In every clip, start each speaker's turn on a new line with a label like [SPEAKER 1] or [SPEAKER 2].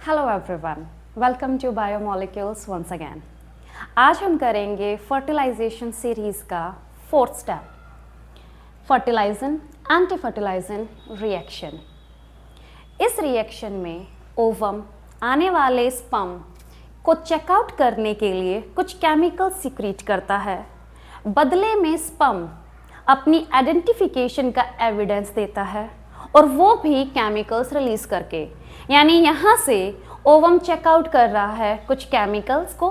[SPEAKER 1] Hello everyone, welcome to biomolecules once again. आज हम करेंगे फर्टिलाइजेशन सीरीज का fourth step, fertilizin antifertilizin reaction. इस रिएक्शन में ओवम आने वाले स्पर्म को चेकआउट करने के लिए कुछ केमिकल सीक्रेट करता है। बदले में स्पर्म अपनी आइडेंटिफिकेशन का एविडेंस देता है और वो भी केमिकल्स रिलीज करके, यानी यहाँ से ओवम चेकआउट कर रहा है कुछ केमिकल्स को।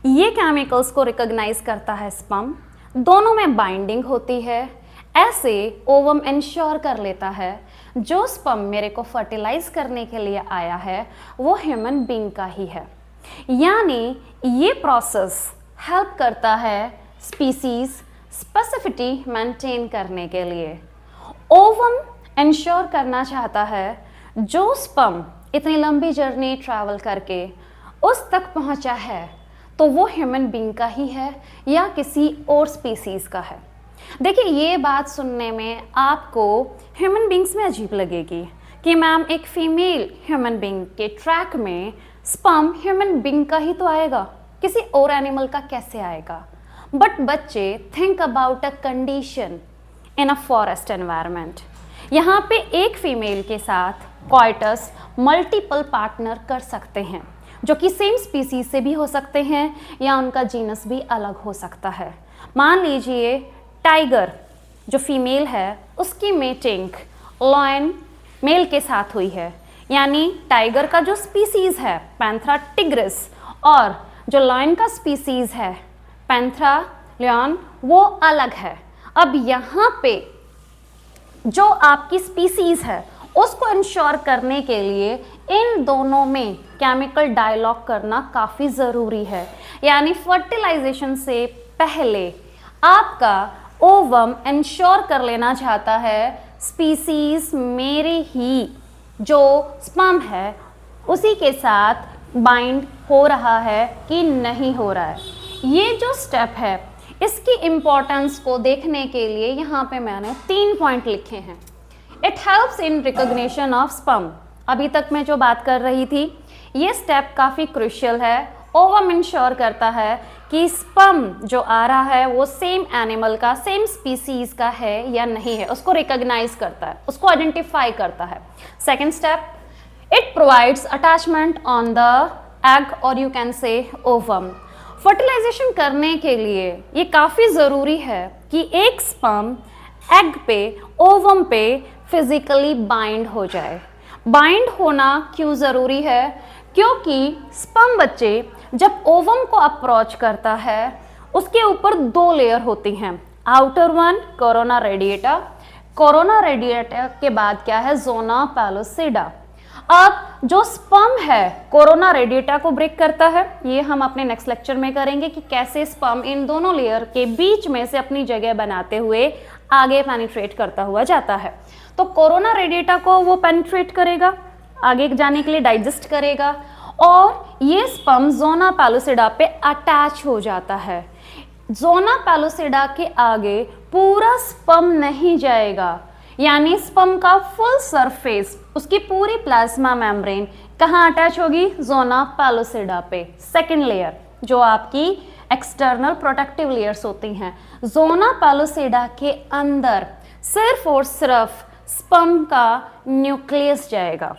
[SPEAKER 1] ये केमिकल्स को रिकॉग्नाइज करता है स्पर्म, दोनों में बाइंडिंग होती है। ऐसे ओवम इंश्योर कर लेता है जो स्पर्म मेरे को फर्टिलाइज करने के लिए आया है वो ह्यूमन बीइंग का ही है। यानी ये प्रोसेस हेल्प करता है स्पीसीज स्पेसिफिटी मेंटेन करने के लिए। ओवम इंश्योर करना चाहता है जो स्पर्म इतनी लंबी जर्नी ट्रैवल करके उस तक पहुंचा है तो वो ह्यूमन बीइंग का ही है या किसी और स्पीसीज का है। देखिए, ये बात सुनने में आपको ह्यूमन बीइंग्स में अजीब लगेगी कि मैम एक फीमेल ह्यूमन बीइंग के ट्रैक में स्पर्म ह्यूमन बीइंग का ही तो आएगा, किसी और एनिमल का कैसे आएगा। बट बच्चे, think about a condition in a forest environment. यहाँ पे एक फीमेल के साथ कॉइटस मल्टीपल पार्टनर कर सकते हैं, जो कि सेम स्पीसीज से भी हो सकते हैं या उनका जीनस भी अलग हो सकता है। मान लीजिए टाइगर जो फीमेल है उसकी मेटिंग लॉयन मेल के साथ हुई है, यानी टाइगर का जो स्पीसीज है पैंथरा टिग्रिस और जो लॉयन का स्पीसीज है पैंथरा लियन वो अलग है। अब यहाँ पे जो आपकी स्पीसीज है उसको इंश्योर करने के लिए इन दोनों में केमिकल डायलॉग करना काफ़ी ज़रूरी है। यानी फर्टिलाइजेशन से पहले आपका ओवम इंश्योर कर लेना चाहता है स्पीसीज मेरे ही जो स्पर्म है उसी के साथ बाइंड हो रहा है कि नहीं हो रहा है। ये जो स्टेप है इसकी इम्पोर्टेंस को देखने के लिए यहाँ पे मैंने 3 पॉइंट लिखे हैं। It helps in recognition of sperm. अभी तक मैं जो बात कर रही थी ये स्टेप काफ़ी क्रूशियल है। ओवम इंश्योर करता है कि स्पर्म जो आ रहा है वो सेम एनिमल का, सेम स्पीसीज का है या नहीं है, उसको रिकॉग्नाइज करता है, उसको आइडेंटिफाई करता है। Second step, it provides attachment on the egg और you can say ovum. Fertilisation करने के लिए ये काफ़ी ज़रूरी है कि एक स्पर्म एग पे ओवम पे फिजिकली बाइंड हो जाए। बाइंड होना क्यों ज़रूरी है? क्योंकि स्पर्म बच्चे जब ओवम को अप्रोच करता है उसके ऊपर 2 लेयर होती हैं। Outer one corona radiata, corona radiata के बाद क्या है जोना पैलोसिडा। अब जो स्पर्म है कोरोना रेडिएटा को ब्रेक करता है, ये हम अपने नेक्स्ट लेक्चर में करेंगे कि कैसे स्पर्म इन दोनों लेयर के बीच में से अपनी जगह बनाते हुए आगे पेनिट्रेट करता हुआ जाता है। तो कोरोना रेडिएटा को वो पेनिट्रेट करेगा, आगे जाने के लिए डाइजेस्ट करेगा और ये स्पर्म जोना पैलोसिडा पे अटैच हो जाता है। जोना पैलोसिडा के आगे पूरा स्पर्म नहीं जाएगा, यानी स्पर्म का फुल सरफेस, उसकी पूरी प्लाज्मा मेम्ब्रेन कहाँ अटैच होगी? जोना पैलोसिडा पे। सेकेंड लेयर जो आपकी एक्सटर्नल प्रोटेक्टिव लेयर्स होती हैं, जोना पैलोसिडा के अंदर सिर्फ और सिर्फ स्पर्म का न्यूक्लियस जाएगा,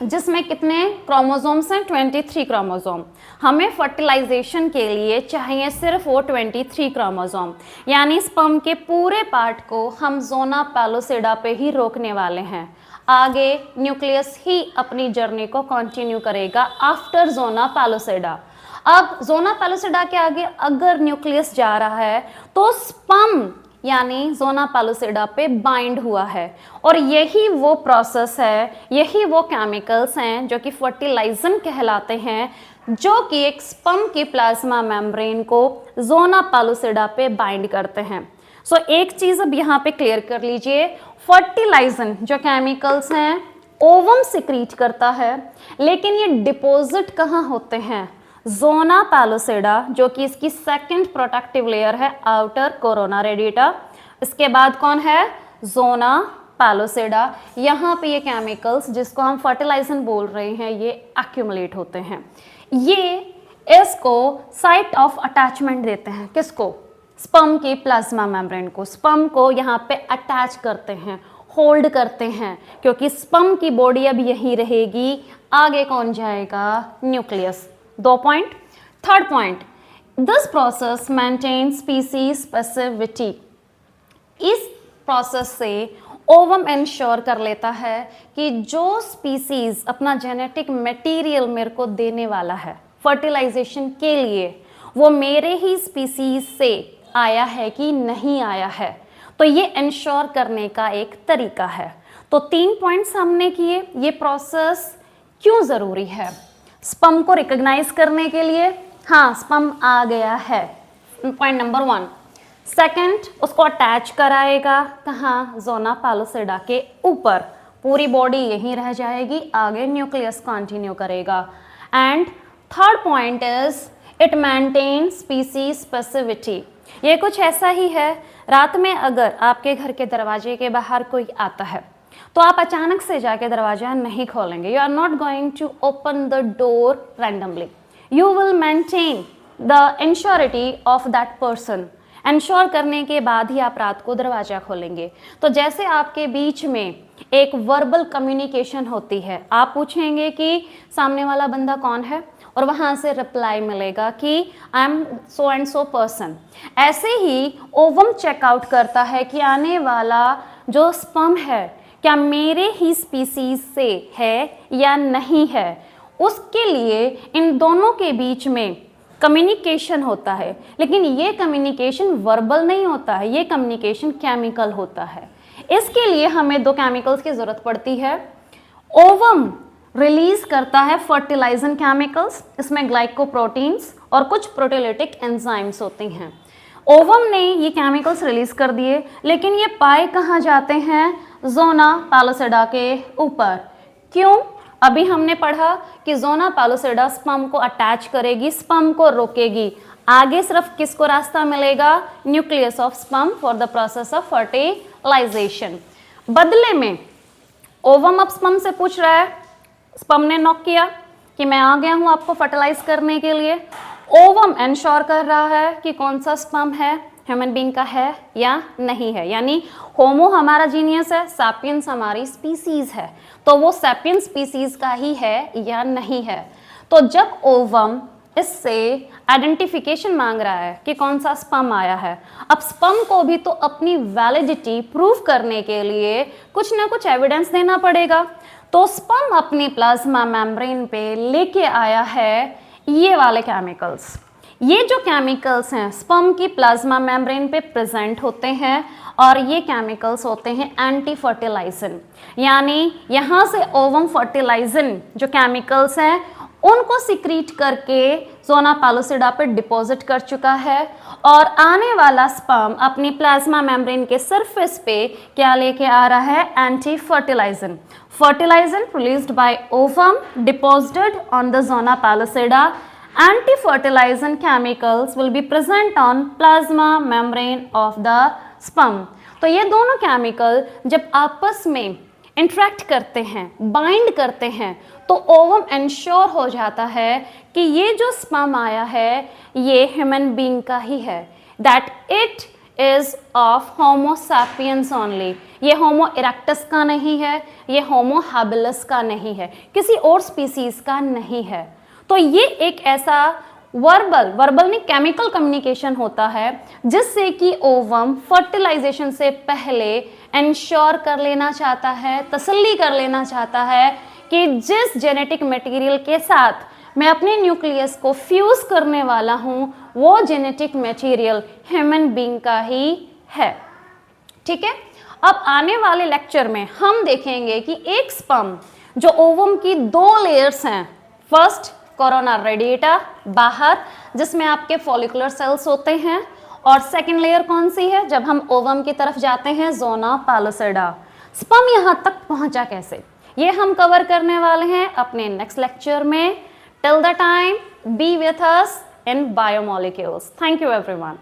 [SPEAKER 1] जिसमें कितने क्रोमोसोम्स हैं? 23 क्रोमोसोम। हमें फर्टिलाइजेशन के लिए चाहिए सिर्फ वो 23 क्रोमोसोम, यानी स्पर्म के पूरे पार्ट को हम जोना पैलोसिडा पे ही रोकने वाले हैं। आगे न्यूक्लियस ही अपनी जर्नी को कंटिन्यू करेगा आफ्टर जोना पैलोसिडा। अब जोना पैलोसिडा के आगे अगर न्यूक्लियस जा रहा है तो स्पर्म यानी जोना पैलोसिडा पे बाइंड हुआ है और यही वो प्रोसेस है, यही वो केमिकल्स हैं जो कि फर्टिलाइजन कहलाते हैं, जो कि एक स्पर्म की प्लाज्मा मेम्ब्रेन को जोना पैलोसिडा पे बाइंड करते हैं। सो एक चीज़ अब यहाँ पे क्लियर कर लीजिए, फर्टिलाइजन जो केमिकल्स हैं ओवम सिक्रीट करता है, लेकिन ये डिपॉजिट कहाँ होते हैं? जोना पैलोसिडा, जो कि इसकी सेकंड प्रोटेक्टिव लेयर है आउटर कोरोना रेडिएटा। इसके बाद कौन है? जोना पैलोसेडा, यहाँ पे ये केमिकल्स जिसको हम फर्टिलाइजन बोल रहे हैं ये एक्यूमुलेट होते हैं। ये इसको साइट ऑफ अटैचमेंट देते हैं, किसको? स्पर्म के प्लाज्मा मेम्ब्रेन को। स्पर्म को यहाँ पे अटैच करते हैं, होल्ड करते हैं, क्योंकि स्पर्म की बॉडी अब यहीं रहेगी, आगे कौन जाएगा? Nucleus. 2 point. Third point, this process maintain species स्पेसिफिटी। इस प्रोसेस से ओवम इंश्योर कर लेता है कि जो स्पीसीज अपना जेनेटिक मटेरियल मेरे को देने वाला है फर्टिलाइजेशन के लिए, वो मेरे ही स्पीसीज से आया है कि नहीं आया है। तो ये इंश्योर करने का एक तरीका है। तो 3 पॉइंट्स हमने किए। ये प्रोसेस क्यों ज़रूरी है? स्पर्म को रिकॉग्नाइज करने के लिए, हाँ स्पर्म आ गया है, पॉइंट नंबर 1। सेकंड, उसको अटैच कराएगा कहाँ? ज़ोना पैलोसेडा के ऊपर, पूरी बॉडी यहीं रह जाएगी, आगे न्यूक्लियस कंटिन्यू करेगा। And third point is it maintain species स्पेसिफिटी। ये कुछ ऐसा ही है, रात में अगर आपके घर के दरवाजे के बाहर कोई आता है तो आप अचानक से जाके दरवाजा नहीं खोलेंगे। You are not going to open the door randomly, you will maintain the ensurity of that person. Ensure करने के बाद ही आप रात को दरवाजा खोलेंगे। तो जैसे आपके बीच में एक वर्बल कम्युनिकेशन होती है, आप पूछेंगे कि सामने वाला बंदा कौन है, और वहाँ से रिप्लाई मिलेगा कि I am so and so person. ऐसे ही ओवम चेकआउट करता है कि आने वाला जो स्पर्म है क्या मेरे ही स्पीसीज से है या नहीं है। उसके लिए इन दोनों के बीच में कम्युनिकेशन होता है, लेकिन ये कम्युनिकेशन वर्बल नहीं होता है, ये कम्युनिकेशन केमिकल होता है। इसके लिए हमें 2 केमिकल्स की ज़रूरत पड़ती है। ओवम रिलीज करता है फर्टिलाइजन केमिकल्स, इसमें ग्लाइकोप्रोटीन्स और कुछ प्रोटीलिटिक एंजाइम्स होती हैं। ओवम ने ये केमिकल्स रिलीज कर दिए, लेकिन ये पाए कहाँ जाते हैं? ज़ोना पैलोसेडा के ऊपर। क्यों? अभी हमने पढ़ा कि ज़ोना पैलोसेडा स्पर्म को अटैच करेगी, स्पर्म को रोकेगी, आगे सिर्फ किसको रास्ता मिलेगा? Nucleus of sperm for the process of fertilisation. बदले में ओवम अब स्पर्म से पूछ रहा है, स्पर्म ने नॉक किया कि मैं आ गया हूं आपको फर्टिलाइज करने के लिए। ओवम इंश्योर कर रहा है कि कौन सा स्पर्म है, ह्यूमन बीइंग का है या नहीं है। यानी होमो हमारा जीनियस है, सैपियंस हमारी स्पीसीज है, तो वो सैपियन स्पीसीज का ही है या नहीं है। तो जब ओवम इससे आइडेंटिफिकेशन मांग रहा है कि कौन सा स्पर्म आया है, अब स्पर्म को भी तो अपनी वैलिडिटी प्रूव करने के लिए कुछ ना कुछ एविडेंस देना पड़ेगा। तो स्पर्म अपनी प्लाज्मा मेम्ब्रेन पे लेके आया है ये वाले केमिकल्स। ये जो केमिकल्स हैं स्पर्म की प्लाज्मा मेम्ब्रेन पे प्रेजेंट होते हैं, और ये केमिकल्स होते हैं एंटी फर्टिलाइजन। यानी यहाँ से ओवम फर्टिलाइजन जो केमिकल्स हैं उनको सिक्रीट करके ज़ोना पैलोसेडा पे डिपॉजिट कर चुका है, और आने वाला स्पर्म अपनी प्लाज्मा मेम्ब्रेन के सरफेस पे क्या लेके आ रहा है? Anti fertilizin. Fertilizant released by ovum deposited on the zona pallidum. Anti-fertilizant chemicals will be present on plasma membrane of the sperm. तो ये दोनों केमिकल जब आपस में इंट्रैक्ट करते हैं, बाइंड करते हैं, तो ओवम इंश्योर हो जाता है कि ये जो स्पर्म आया है ये ह्यूमन बीइंग का ही है, that it is of Homo sapiens only. ये होमो इरेक्टस का नहीं है, ये होमो हैबिलस का नहीं है, किसी और स्पीसीज का नहीं है। तो ये एक ऐसा वर्बल नहीं केमिकल कम्युनिकेशन होता है जिससे कि ओवम फर्टिलाइजेशन से पहले इंश्योर कर लेना चाहता है, तसल्ली कर लेना चाहता है कि जिस जेनेटिक मटेरियल के साथ मैं अपने न्यूक्लियस को फ्यूज करने वाला हूँ वो जेनेटिक मटेरियल ह्यूमन बीइंग का ही है। ठीक है, अब आने वाले लेक्चर में हम देखेंगे कि एक स्पर्म जो ओवम की 2 लेयर्स हैं, फर्स्ट कोरोना रेडिएटा बाहर जिसमें आपके फॉलिकुलर सेल्स होते हैं, और सेकंड लेयर कौन सी है? जब हम ओवम की तरफ जाते हैं ज़ोना पैलोसेडा। स्पर्म यहाँ तक पहुँचा कैसे, ये हम कवर करने वाले हैं अपने नेक्स्ट लेक्चर में। Till the time, be with us in biomolecules. Thank you everyone.